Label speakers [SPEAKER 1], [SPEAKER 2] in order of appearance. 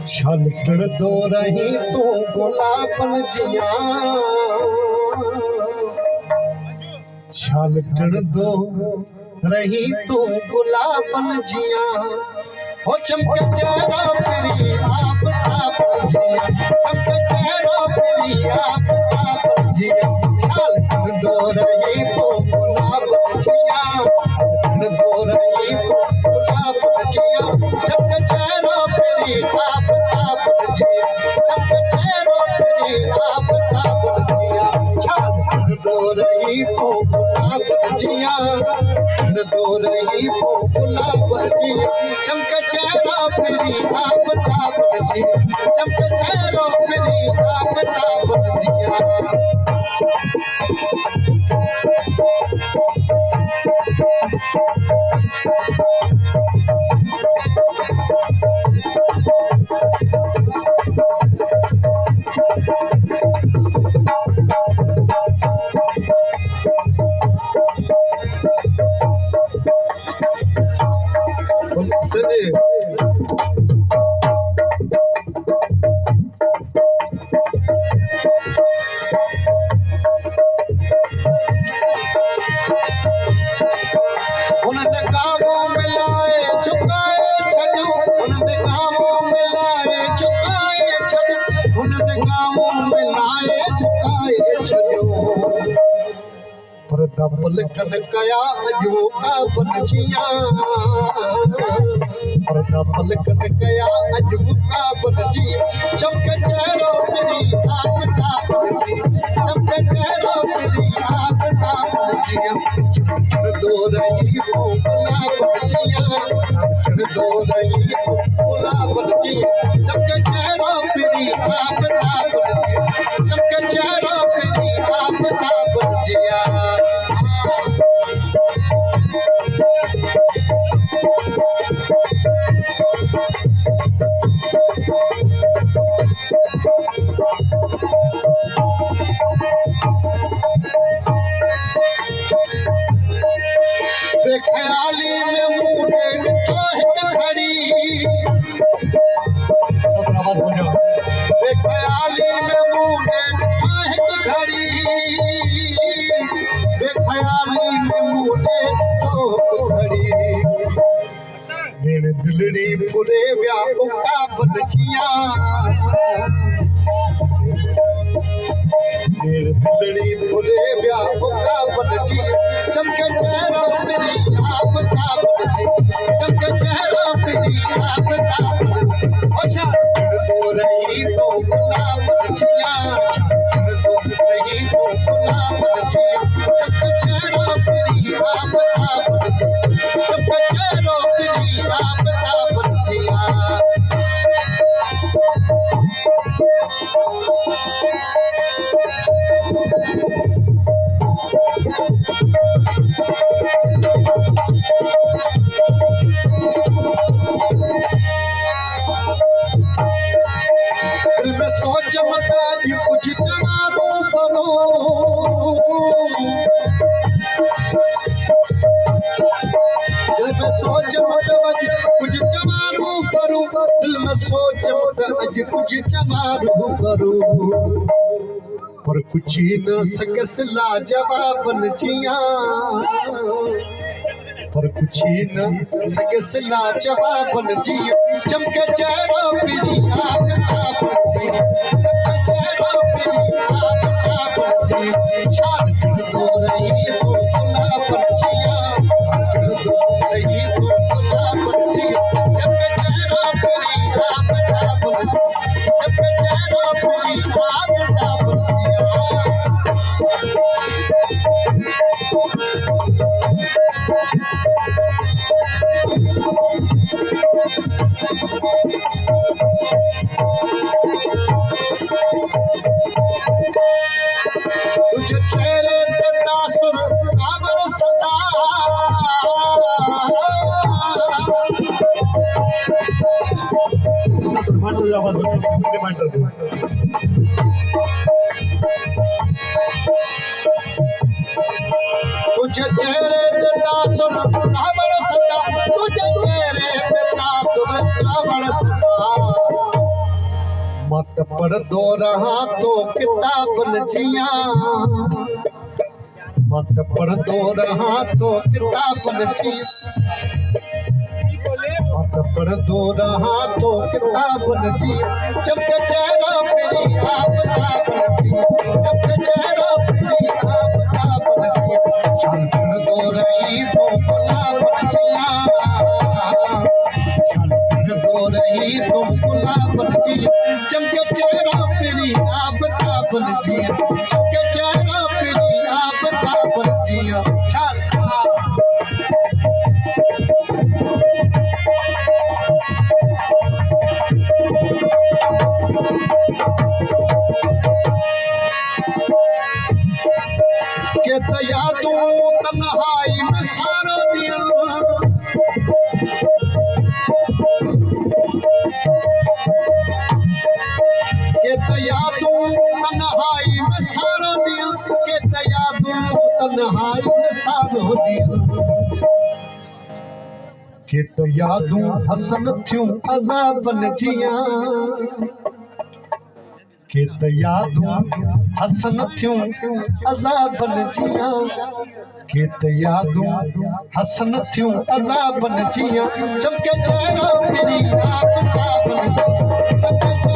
[SPEAKER 1] छलकण दो रही तू गुलाबन जिया, छलकण दो रही तू गुलाबन जिया, हो चमके चेहरा फिरी आफताब जिया, चमके चेहरा फिरी आफताब जिया, छलकण दो रही तू गुलाबन जिया, छलकण दो रही तू गुलाबन जिया, चमके चेहरा फिरी आफताब जिया, चमके चेहरा फिरी आफताब जिया, छलकण दो रही तू गुलाबन जिया, दो रही तू गुलाबन जिया, चमके चेहरा फिरी आफताब जिया, चमके चेहरा फिरी आफताब जिया। पलकन कया अजूबा बनजिया, पलकन कया अजूबा बनजिया, चमके चेहरा फिरी आफताब जिया, चमके चेहरा फिरी आफताब जिया, छलकण दो रही तू गुलाबन जिया, छलकण दो रही तू गुलाबन जिया, चमके चेहरा फिरी आफताब जिया, चमके चेहरा फिरी आफताब जिया। बेख्याली में मुझे चाहत घड़ी, बेख्याली में मुझे चाहत घड़ी, बेख्याली में मुझे चाहत घड़ी, मेरे दिलड़ी पूरे व्यापका बनजिया, मेरे दिलड़ी पूरे व्यापका बनजिया, चमके चेहरा फिरी आफताब जिया, चमके चेहरा फिरी आफताब जिया, छलकण दो रही तू गुलाबन जिया, छलकण दो रही तू गुलाबन जिया, चमके चेहरा फिरी आफताब जिया, चमके चेहरा फिरी आफताब जिया। सोच मत कुछ चमारो करो, दिल में सोच मत कुछ चमारो करो, दिल में सोच मत कुछ चमारो करो, पर कुछ न सकस लाजवाबन जिया, पर कुछ न सकस लाजवाबन जिया, चमके चेहरा फिरी आफताब जिया, चमके चेहरा फिरी आफताब जिया, छलकण दो रही तू गुलाबन जिया, छलकण दो रही तू गुलाबन जिया, चमके चेहरा फिरी आफताब जिया, चमके चेहरा फिरी आफताब जिया। तुझे चेहरे पे तासुर काबर सदा, तुझे चेहरे पे तासुर काबर सदा, तुझे चेहरे पे तासुर काबर सदा, मत पढ़दो रहा तो किताबन जिया मत पढ़दो रहा तो किताबन जिया मत पढ़दो रहा तो किताबन जिया चमके चेहरा मेरी आफताबन जिया चमके चेहरा मेरी आफताबन जिया शान पढ़दो रही तो गुलाबन जिया शान पढ़दो रही तो गुलाबन जिया चमके चेहरा मेरी आफताबन जिया चमके चेहरा मेरी आफताबन जिया चल के तया तू तन्हाई में सारा दिया के तया तू तन्हाई में सारा दिया के तया तू तन्हाई में सारो दिया के तया तू हसन थियूं अज़ाबन जिया के तयादूं हसन थियूं अज़ाबन जिया के तयादूं हसन थियूं अज़ाबन जिया चमके चेहरा मेरी आफताबन जिया चमके